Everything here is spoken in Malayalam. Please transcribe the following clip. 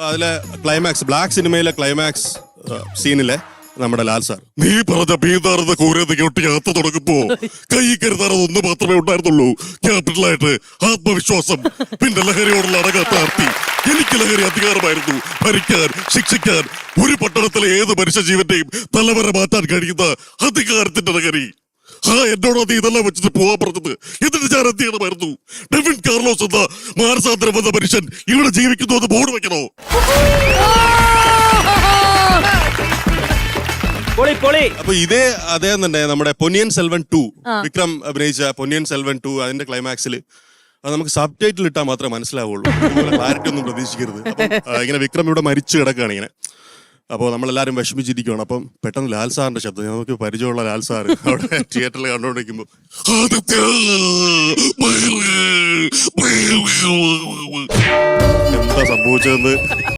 അതിലെ ക്ലൈമാക്സ്, ബ്ലാക്ക് സിനിമയിലെ ക്ലൈമാക്സ് സീനിലെ നമ്മുടെ ലാൽ സാർ, നീ പറഞ്ഞ പീതാർന്ന കൂരേന്ന് കേട്ട് യാത്ര തുടങ്ങുമ്പോ കൈ കരുതാറത് ഒന്ന് മാത്രമേ ഉണ്ടായിരുന്നുള്ളൂ. ക്യാപിറ്റലായിട്ട് ആത്മവിശ്വാസം, പിന്നെ ലഹരിയോടുള്ള അടങ്ങാത്ത ആർത്തി. എനിക്ക് ലഹരി അധികാരമായിരുന്നു. ഭരിക്കാൻ, ശിക്ഷിക്കാൻ, ഒരു പട്ടണത്തിലെ ഏത് മനുഷ്യ ജീവന്റെയും തലവര മാറ്റാൻ കഴിയുന്ന അധികാരത്തിന്റെ ലഹരി. എന്നോട് നീ ഇതെല്ലാം വെച്ചിട്ട് പോവാൻ പറഞ്ഞത്. എന്നിട്ട് ഞാൻ എന്ത് ചെയ്യണമായിരുന്നു? ഡെവിൻ കാർലോസ് എന്ന മാനസാന്തരം വന്ന മനുഷ്യൻ ഇവിടെ ജീവിക്കുന്നു എന്ന് ബോർഡ് വെക്കണോ? അപ്പൊ ഇതേ അദ്ദേഹം തന്നെ നമ്മുടെ പൊന്നിയൻ സെൽവൻ 2, വിക്രം അഭിനയിച്ച പൊന്നിയൻ സെൽവൻ 2, അതിന്റെ ക്ലൈമാക്സിൽ അത് നമുക്ക് സബ് ടൈറ്റിൽ ഇട്ടാൽ മാത്രമേ മനസ്സിലാവുള്ളൂ. ക്ലാരിറ്റി ഒന്നും പ്രതീക്ഷിക്കരുത്. അപ്പം ഇങ്ങനെ വിക്രം ഇവിടെ മരിച്ചു കിടക്കുകയാണ് ഇങ്ങനെ. അപ്പോൾ നമ്മളെല്ലാവരും വിഷമിച്ചിരിക്കുകയാണ്. അപ്പം പെട്ടെന്ന് ലാൽ സാറിന്റെ ശബ്ദം, നമുക്ക് പരിചയമുള്ള ലാൽ സാർ അവിടെ തിയേറ്ററിൽ കണ്ടുകൊണ്ടിരിക്കുമ്പോൾ എന്താ സംഭവിച്ചതെന്ന്